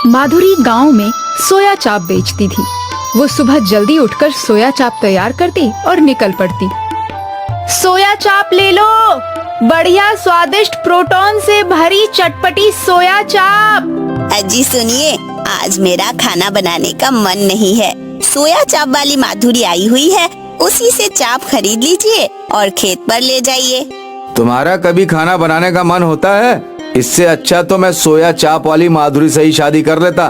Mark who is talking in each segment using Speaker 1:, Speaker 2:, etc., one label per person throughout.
Speaker 1: माधुरी गांव में सोया चाप बेचती थी। वो सुबह जल्दी उठकर सोया चाप तैयार करती और निकल पड़ती। सोया चाप ले लो, बढ़िया स्वादिष्ट प्रोटीन से भरी चटपटी सोया चाप।
Speaker 2: अजी सुनिए, आज मेरा खाना बनाने का मन नहीं है। सोया चाप वाली माधुरी आई हुई है, उसी से चाप खरीद लीजिए और खेत पर ले जाइए।
Speaker 3: तुम्हारा कभी खाना बनाने का मन होता है? इससे अच्छा तो मैं सोया चाप वाली माधुरी से ही शादी कर लेता।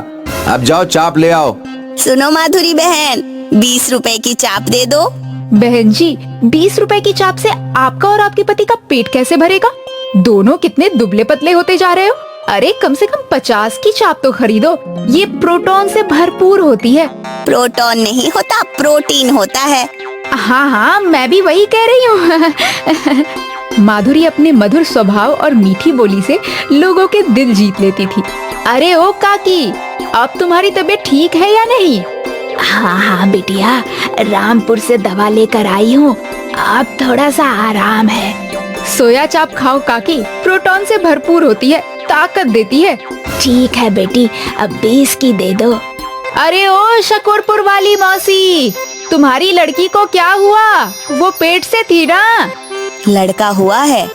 Speaker 3: अब जाओ चाप ले आओ।
Speaker 2: सुनो माधुरी बहन, 20 रुपए की चाप दे दो।
Speaker 1: बहन जी, 20 रुपए की चाप से आपका और आपके पति का पेट कैसे भरेगा? दोनों कितने दुबले पतले होते जा रहे हो। अरे कम से कम 50 की चाप तो खरीदो, ये प्रोटीन से भरपूर होती है।
Speaker 2: प्रोटीन नहीं होता, प्रोटीन होता है।
Speaker 1: हाँ हाँ, मैं भी वही कह रही हूँ। माधुरी अपने मधुर स्वभाव और मीठी बोली से लोगों के दिल जीत लेती थी। अरे ओ काकी, अब तुम्हारी तबीयत ठीक है या नहीं?
Speaker 4: हाँ हाँ बिटिया, रामपुर से दवा लेकर आई हूँ, अब थोड़ा सा आराम है।
Speaker 1: सोया चाप खाओ काकी, प्रोटीन से भरपूर होती है, ताकत देती है।
Speaker 4: ठीक है बेटी, अब 20 की दे दो।
Speaker 1: अरे ओ शकरपुर वाली मौसी, तुम्हारी लड़की को क्या हुआ? वो पेट से थी ना?
Speaker 2: लड़का हुआ है।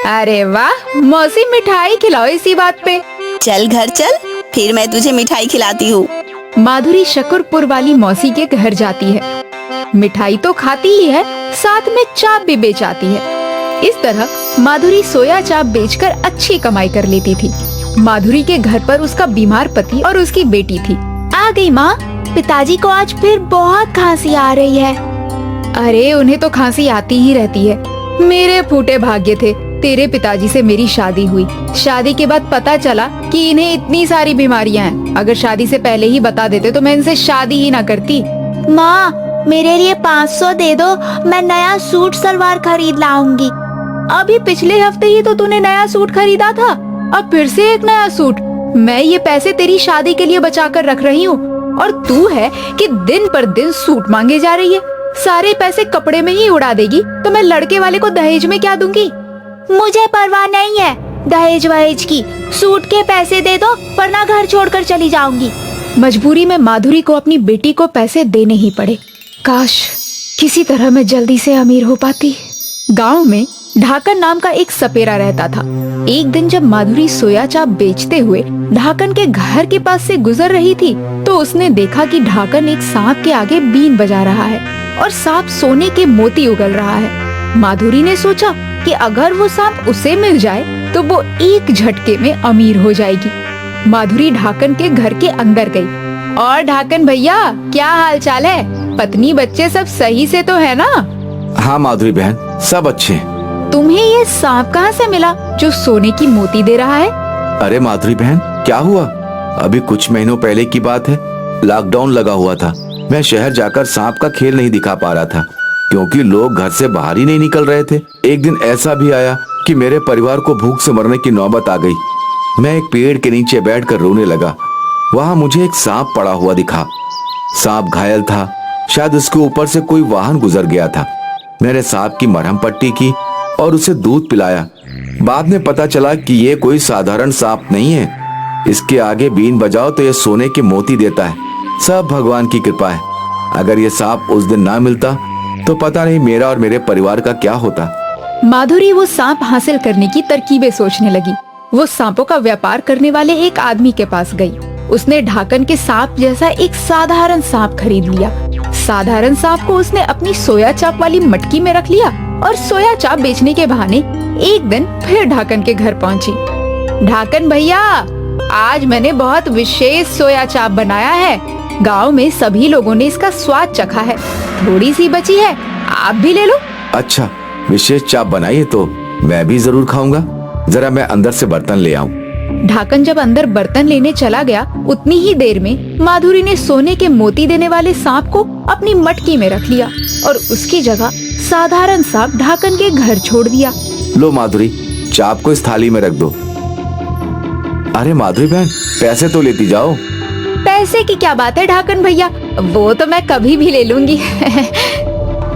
Speaker 1: अरे वाह मौसी, मिठाई खिलाओ इसी बात पे।
Speaker 2: चल घर चल, फिर मैं तुझे मिठाई खिलाती हूँ।
Speaker 1: माधुरी शकरपुर वाली मौसी के घर जाती है। मिठाई तो खाती ही है, साथ में चाप भी बेच आती है। इस तरह माधुरी सोया चाप बेचकर अच्छी कमाई कर लेती थी। माधुरी के घर पर उसका बीमार पति और उसकी बेटी थी।
Speaker 4: आ गई माँ, पिताजी को आज फिर बहुत खांसी आ रही है।
Speaker 1: अरे उन्हें तो खांसी आती ही रहती है। मेरे फूटे भाग्य थे, तेरे पिताजी से मेरी शादी हुई। शादी के बाद पता चला कि इन्हें इतनी सारी बीमारियां हैं। अगर शादी से पहले ही बता देते तो मैं इनसे शादी ही ना करती।
Speaker 4: माँ, मेरे लिए 500 दे दो, मैं नया सूट सलवार खरीद लाऊंगी।
Speaker 1: अभी पिछले हफ्ते ही तो तूने नया सूट खरीदा था, अब फिर से एक नया सूट। मैं ये पैसे तेरी शादी के लिए बचा कर रख रही हूँ, और तू है कि दिन पर दिन सूट मांगे जा रही है। सारे पैसे कपड़े में ही उड़ा देगी तो मैं लड़के वाले को दहेज में क्या दूंगी?
Speaker 4: मुझे परवाह नहीं है दहेज वहेज की, सूट के पैसे दे दो वरना घर छोड़कर चली जाऊंगी।
Speaker 1: मजबूरी में माधुरी को अपनी बेटी को पैसे देने ही पड़े। काश किसी तरह मैं जल्दी से अमीर हो पाती। गांव में ढाकन नाम का एक सपेरा रहता था। एक दिन जब माधुरी सोया चाप बेचते हुए ढाकन के घर के पास से गुजर रही थी तो उसने देखा कि ढाकन एक सांप के आगे बीन बजा रहा है और सांप सोने के मोती उगल रहा है। माधुरी ने सोचा कि अगर वो सांप उसे मिल जाए तो वो एक झटके में अमीर हो जाएगी। माधुरी ढाकन के घर के अंदर गई। और ढाकन भैया, क्या हाल चाल है? पत्नी बच्चे सब सही से तो है ना?
Speaker 3: हाँ माधुरी बहन, सब अच्छे हैं।
Speaker 1: तुम्हें ये सांप कहाँ से मिला जो सोने की मोती दे रहा है?
Speaker 3: अरे माधुरी बहन, क्या हुआ? अभी कुछ महीनों पहले की बात है, लॉकडाउन लगा हुआ था। मैं शहर जाकर सांप का खेल नहीं दिखा पा रहा था क्योंकि लोग घर से बाहर ही नहीं निकल रहे थे। एक दिन ऐसा भी आया कि मेरे परिवार को भूख से मरने की नौबत आ गई। मैं एक पेड़ के नीचे बैठकर रोने लगा। वहाँ मुझे एक सांप पड़ा हुआ दिखा। सांप घायल था, शायद उसके ऊपर से कोई वाहन गुजर गया था। मैंने सांप की मरहम पट्टी की और उसे दूध पिलाया। बाद में पता चला कि ये कोई साधारण सांप नहीं है। इसके आगे बीन बजाओ तो ये सोने के मोती देता है। सब भगवान की कृपा है। अगर ये सांप उस दिन ना मिलता तो पता नहीं मेरा और मेरे परिवार का क्या होता।
Speaker 1: माधुरी वो सांप हासिल करने की तरकीबें सोचने लगी। वो सांपों का व्यापार करने वाले एक आदमी के पास गई। उसने ढाकन के सांप जैसा एक साधारण सांप खरीद लिया। साधारण सांप को उसने अपनी सोया चाप वाली मटकी में रख लिया और सोया चाप बेचने के बहाने एक दिन फिर ढाकन के घर पहुंची। ढाकन भैया, आज मैंने बहुत विशेष सोया चाप बनाया है। गांव में सभी लोगों ने इसका स्वाद चखा है। थोड़ी सी बची है, आप भी ले लो।
Speaker 3: अच्छा, विशेष चाप बनाइए तो मैं भी जरूर खाऊंगा। जरा मैं अंदर से बर्तन ले आऊं।
Speaker 1: ढाकन जब अंदर बर्तन लेने चला गया, उतनी ही देर में माधुरी ने सोने के मोती देने वाले सांप को अपनी मटकी में रख लिया और उसकी जगह साधारण सांप ढाकन के घर छोड़ दिया।
Speaker 3: लो माधुरी, चाप को इस थाली में रख दो। अरे माधुरी बहन, पैसे तो लेती जाओ।
Speaker 1: पैसे की क्या बात है ढाकन भैया, वो तो मैं कभी भी ले लूंगी।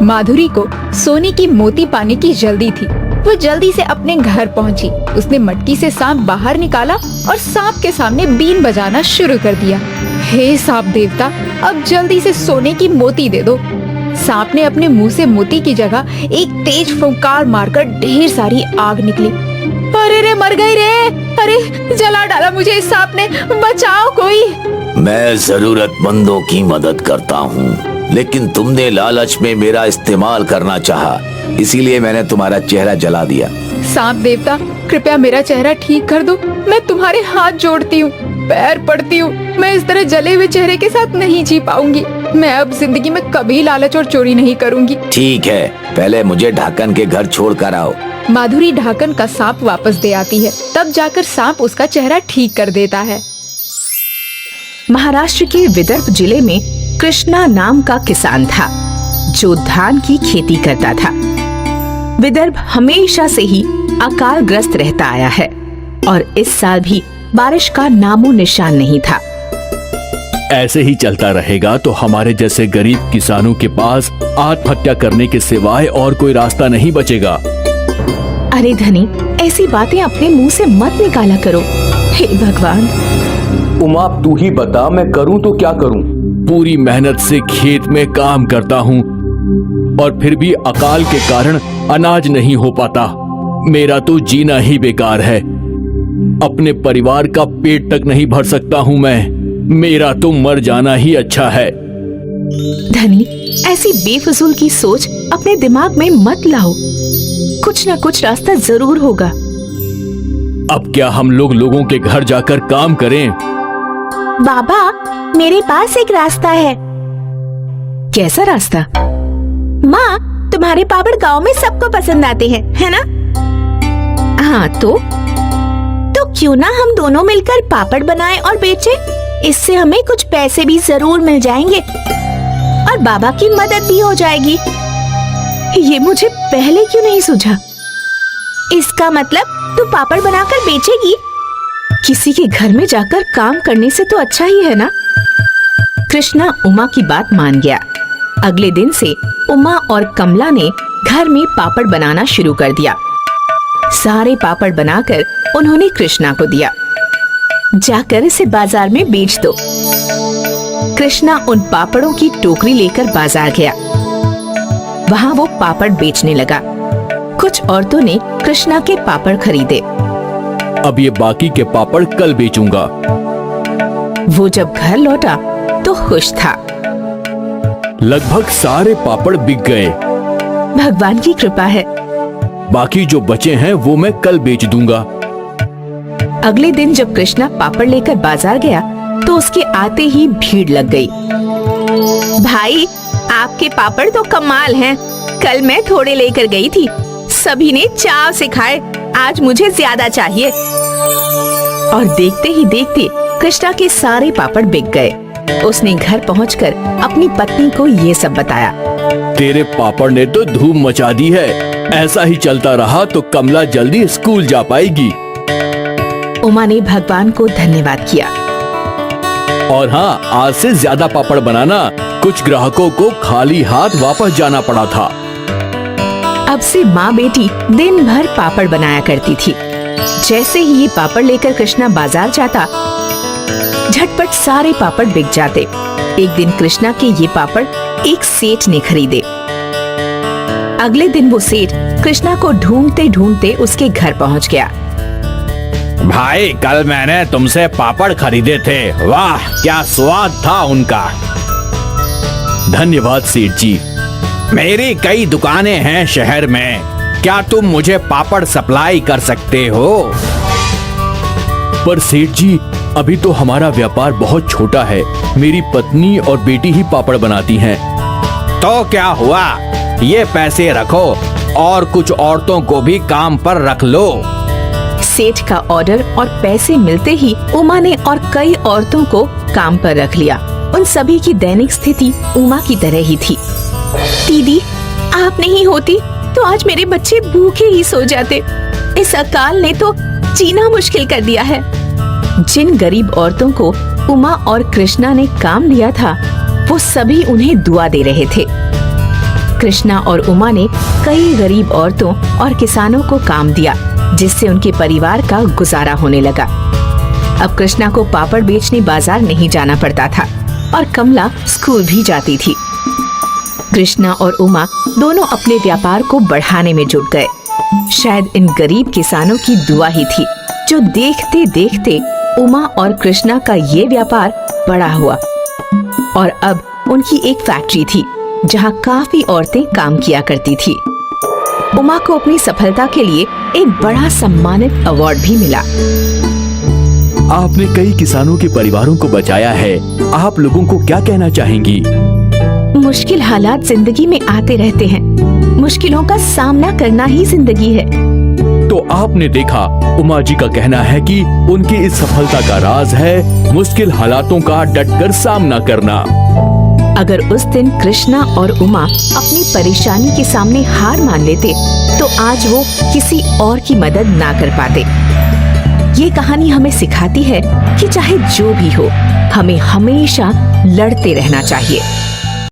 Speaker 1: माधुरी को सोने की मोती पाने की जल्दी थी। वो जल्दी से अपने घर पहुंची। उसने मटकी से सांप बाहर निकाला और सांप के सामने बीन बजाना शुरू कर दिया। हे सांप देवता, अब जल्दी से सोने की मोती दे दो। सांप ने अपने मुंह से मोती की जगह एक तेज फुंकार मारकर ढेर सारी आग निकली। अरे रे, मर गई रे! अरे जला डाला मुझे इस सांप ने, बचाओ कोई।
Speaker 3: मैं जरूरतमंदों की मदद करता हूँ, लेकिन तुमने लालच में मेरा इस्तेमाल करना चाहा, इसीलिए मैंने तुम्हारा चेहरा जला दिया।
Speaker 1: सांप देवता, कृपया मेरा चेहरा ठीक कर दो। मैं तुम्हारे हाथ जोड़ती हूँ, पैर पड़ती हूँ। मैं इस तरह जले हुए चेहरे के साथ नहीं जी पाऊंगी। मैं अब जिंदगी में कभी लालच और चोरी नहीं करूंगी।
Speaker 3: ठीक है, पहले मुझे ढाकन के घर छोड़ कर आओ।
Speaker 1: माधुरी ढाकन का सांप वापस दे आती है। तब जाकर सांप उसका चेहरा ठीक कर देता है।
Speaker 5: महाराष्ट्र के विदर्भ जिले में कृष्णा नाम का किसान था जो धान की खेती करता था। विदर्भ हमेशा से ही अकाल ग्रस्त रहता आया है और इस साल भी बारिश का नामो निशान नहीं था।
Speaker 6: ऐसे ही चलता रहेगा तो हमारे जैसे गरीब किसानों के पास आत्महत्या करने के सिवाय और कोई रास्ता नहीं बचेगा।
Speaker 5: अरे धनी, ऐसी बातें अपने मुंह से मत निकाला करो। हे भगवान।
Speaker 6: उमा, तू ही बता, मैं करूं तो क्या करूं? पूरी मेहनत से खेत में काम करता हूं और फिर भी अकाल के कारण अनाज नहीं हो पाता। मेरा तो जीना ही बेकार है। अपने परिवार का पेट तक नहीं भर सकता हूं मैं। मेरा तो मर जाना ही अच्छा है।
Speaker 5: धनी, ऐसी बेफजूल की सोच अपने दिमाग में मत लाओ। कुछ ना कुछ रास्ता जरूर होगा।
Speaker 6: अब क्या हम लोगों के घर जाकर काम करें?
Speaker 5: बाबा, मेरे पास एक रास्ता है। कैसा रास्ता? माँ, तुम्हारे पापड़ गांव में सबको पसंद आते हैं, है ना? हाँ, तो क्यों ना हम दोनों मिलकर पापड़ बनाएं और बेचें? इससे हमें कुछ पैसे भी जरूर मिल जाएंगे और बाबा की मदद भी हो जाएगी। ये मुझे पहले क्यों नहीं सूझा? इसका मतलब तू पापड़ बनाकर बेचेगी? किसी के घर में जाकर काम करने से तो अच्छा ही है ना? कृष्णा उमा की बात मान गया। अगले दिन से उमा और कमला ने घर में पापड़ बनाना शुरू कर दिया। सारे पापड़ बनाकर उन्होंने कृष्णा को दिया। जाकर इसे बाजार में बेच दो। कृष्णा उन पापड़ों की टोकरी लेकर बाजार गया। वहाँ वो पापड़ बेचने लगा। कुछ औरतों ने कृष्णा के पापड़ खरीदे।
Speaker 6: अब ये बाकी के पापड़ कल बेचूंगा।
Speaker 5: वो जब घर लौटा तो खुश था।
Speaker 6: लगभग सारे पापड़ बिक गए।
Speaker 5: भगवान की कृपा है।
Speaker 6: बाकी जो बचे हैं वो मैं कल बेच दूंगा।
Speaker 5: अगले दिन जब कृष्णा पापड़ लेकर बाजार गया तो उसके आते ही भीड़ लग गई। भाई, आपके पापड़ तो कमाल हैं। कल मैं थोड़े लेकर गई थी, सभी ने चाव से खाए। आज मुझे ज्यादा चाहिए। और देखते ही देखते कृष्णा के सारे पापड़ बिक गए। उसने घर पहुंचकर अपनी पत्नी को ये सब बताया।
Speaker 6: तेरे पापड़ ने तो धूम मचा दी है। ऐसा ही चलता रहा तो कमला जल्दी स्कूल जा पाएगी।
Speaker 5: उमा ने भगवान को धन्यवाद किया।
Speaker 6: और हाँ, आज से ज्यादा पापड़ बनाना। कुछ ग्राहकों को खाली हाथ वापस जाना पड़ा था।
Speaker 5: अब से माँ बेटी दिन भर पापड़ बनाया करती थी। जैसे ही ये पापड़ लेकर कृष्णा बाजार जाता, झटपट सारे पापड़ बिक जाते। एक दिन कृष्णा के ये पापड़ एक सेठ ने खरीदे। अगले दिन वो सेठ कृष्णा को ढूंढते ढूंढते उसके घर पहुंच गया।
Speaker 6: भाई, कल मैंने तुमसे पापड़ खरीदे थे। वाह, क्या स्वाद था उनका। धन्यवाद सेठ जी। मेरी कई दुकानें हैं शहर में। क्या तुम मुझे पापड़ सप्लाई कर सकते हो? पर सेठ जी, अभी तो हमारा व्यापार बहुत छोटा है। मेरी पत्नी और बेटी ही पापड़ बनाती हैं। तो क्या हुआ, ये पैसे रखो और कुछ औरतों को भी काम पर रख लो।
Speaker 5: सेठ का ऑर्डर और पैसे मिलते ही उमा ने और कई औरतों को काम पर रख लिया। उन सभी की दैनिक स्थिति उमा की तरह ही थी। दीदी, आप नहीं होती तो आज मेरे बच्चे भूखे ही सो जाते। इस अकाल ने तो जीना मुश्किल कर दिया है। जिन गरीब औरतों को उमा और कृष्णा ने काम दिया था, वो सभी उन्हें दुआ दे रहे थे। कृष्णा और उमा ने कई गरीब औरतों और किसानों को काम दिया, जिससे उनके परिवार का गुजारा होने लगा। अब कृष्णा को पापड़ बेचने बाजार नहीं जाना पड़ता था और कमला स्कूल भी जाती थी। कृष्णा और उमा दोनों अपने व्यापार को बढ़ाने में जुट गए। शायद इन गरीब किसानों की दुआ ही थी जो देखते देखते उमा और कृष्णा का ये व्यापार बड़ा हुआ और अब उनकी एक फैक्ट्री थी जहाँ काफी औरतें काम किया करती थी। उमा को अपनी सफलता के लिए एक बड़ा सम्मानित अवार्ड भी मिला।
Speaker 6: आपने कई किसानों के परिवारों को बचाया है। आप लोगों को क्या कहना चाहेंगी?
Speaker 5: मुश्किल हालात जिंदगी में आते रहते हैं। मुश्किलों का सामना करना ही जिंदगी है।
Speaker 6: तो आपने देखा, उमा जी का कहना है कि उनकी इस सफलता का राज है मुश्किल हालातों का डटकर सामना करना।
Speaker 5: अगर उस दिन कृष्णा और उमा अपनी परेशानी के सामने हार मान लेते तो आज वो किसी और की मदद ना कर पाते। ये कहानी हमें सिखाती है कि चाहे जो भी हो, हमें हमेशा लड़ते रहना चाहिए।